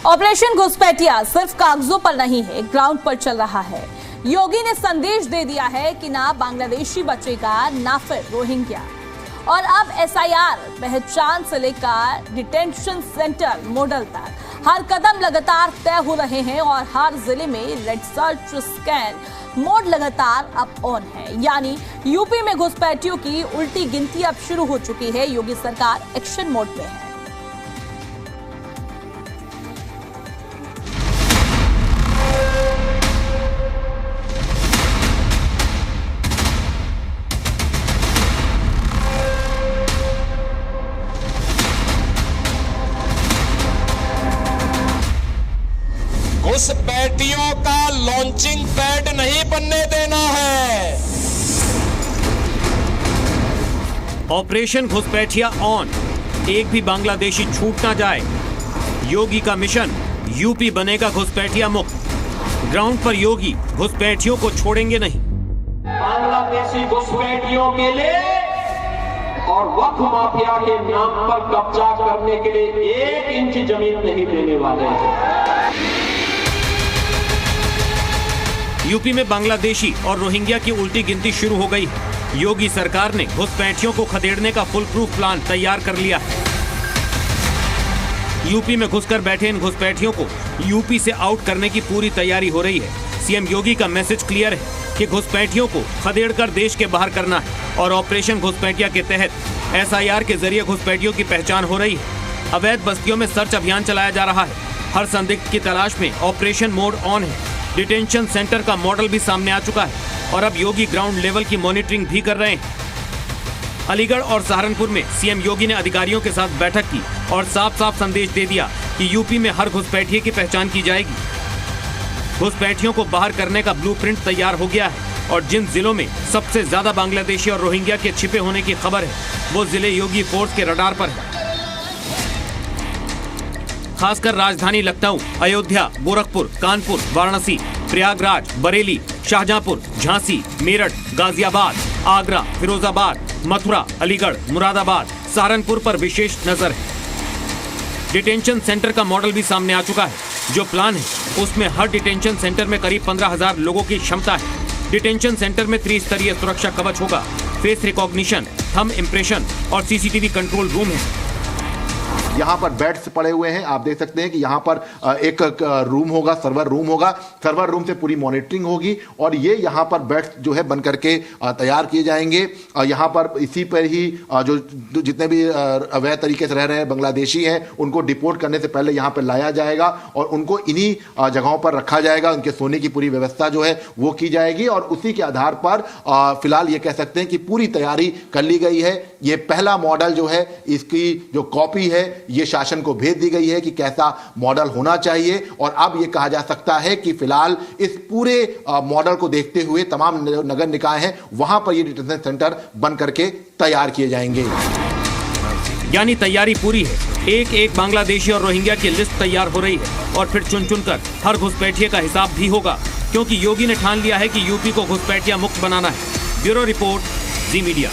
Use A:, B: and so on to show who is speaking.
A: Operation घुसपैठिया सिर्फ कागजों पर नहीं है, ग्राउंड पर चल रहा है। योगी ने संदेश दे दिया है कि ना बांग्लादेशी बचेगा ना फिर रोहिंग्या। और अब एसआईआर पहचान से लेकर डिटेंशन सेंटर मॉडल तक हर कदम लगातार तय हो रहे हैं और हर जिले में रेड सर्च स्कैन मोड लगातार अप ऑन है। यानी यूपी में घुसपैठियों की उल्टी गिनती अब शुरू हो चुकी है। योगी सरकार एक्शन मोड में है।
B: घुसपैठियों का लॉन्चिंग पैड नहीं बनने देना है।
C: ऑपरेशन घुसपैठिया ऑन, एक भी बांग्लादेशी छूट ना जाए। योगी का मिशन, यूपी बनेगा घुसपैठिया मुक्त। ग्राउंड पर योगी घुसपैठियों को छोड़ेंगे नहीं।
D: बांग्लादेशी घुसपैठियों के लिए और वक्फ माफिया के नाम पर कब्जा करने के लिए 1 इंच जमीन नहीं देने वाले हैं।
C: यूपी में बांग्लादेशी और रोहिंग्या की उल्टी गिनती शुरू हो गई है। योगी सरकार ने घुसपैठियों को खदेड़ने का फुल प्रूफ प्लान तैयार कर लिया है। यूपी में घुसकर बैठे इन घुसपैठियों को यूपी से आउट करने की पूरी तैयारी हो रही है। सीएम योगी का मैसेज क्लियर है कि घुसपैठियों को खदेड़कर देश के बाहर करना है और ऑपरेशन घुसपैठिया के तहत एसआईआर के जरिए घुसपैठियों की पहचान हो रही है। अवैध बस्तियों में सर्च अभियान चलाया जा रहा है। हर संदिग्ध की तलाश में ऑपरेशन मोड ऑन है। डिटेंशन सेंटर का मॉडल भी सामने आ चुका है और अब योगी ग्राउंड लेवल की मॉनिटरिंग भी कर रहे हैं। अलीगढ़ और सहारनपुर में सीएम योगी ने अधिकारियों के साथ बैठक की और साफ साफ संदेश दे दिया कि यूपी में हर घुसपैठिए की पहचान की जाएगी। घुसपैठियों को बाहर करने का ब्लूप्रिंट तैयार हो गया है और जिन जिलों में सबसे ज्यादा बांग्लादेशी और रोहिंग्या के छिपे होने की खबर है, वो जिले योगी फोर्स के रडार पर है। खासकर राजधानी लखनऊ, अयोध्या, गोरखपुर, कानपुर, वाराणसी, प्रयागराज, बरेली, शाहजहांपुर, झांसी, मेरठ, गाजियाबाद, आगरा, फिरोजाबाद, मथुरा, अलीगढ़, मुरादाबाद, सहारनपुर पर विशेष नजर है। डिटेंशन सेंटर का मॉडल भी सामने आ चुका है। जो प्लान है उसमें हर डिटेंशन सेंटर में करीब 15,000 लोगों की क्षमता है। डिटेंशन सेंटर में त्रिस्तरीय सुरक्षा कवच होगा, फेस रिकॉग्निशन, थंब इम्प्रेशन और सीसीटीवी कंट्रोल रूम है।
E: यहाँ पर बेड्स पड़े हुए हैं। आप देख सकते हैं कि यहाँ पर एक रूम होगा, सर्वर रूम होगा। सर्वर रूम से पूरी मॉनिटरिंग होगी और ये यहाँ पर बेड्स जो है बन करके तैयार किए जाएंगे। यहाँ पर इसी पर ही जो जितने भी अवैध तरीके से रह रहे हैं बांग्लादेशी हैं, उनको डिपोर्ट करने से पहले यहाँ पर लाया जाएगा और उनको इन्हीं जगहों पर रखा जाएगा। उनके सोने की पूरी व्यवस्था जो है वो की जाएगी और उसी के आधार पर फिलहाल ये कह सकते हैं कि पूरी तैयारी कर ली गई है। ये पहला मॉडल जो है, इसकी जो कॉपी है ये शासन को भेज दी गई है कि कैसा मॉडल होना चाहिए और अब ये कहा जा सकता है कि फिलहाल इस पूरे मॉडल को देखते हुए तमाम नगर निकाय हैं वहां पर ये डिटेंशन सेंटर बन करके तैयार किए जाएंगे।
C: यानी तैयारी पूरी है। एक एक बांग्लादेशी और रोहिंग्या की लिस्ट तैयार हो रही है और फिर चुन चुन कर हर घुसपैठिए का हिसाब भी होगा, क्योंकि योगी ने ठान लिया है कि यूपी को घुसपैठिया मुक्त बनाना है। ब्यूरो रिपोर्ट, जी मीडिया।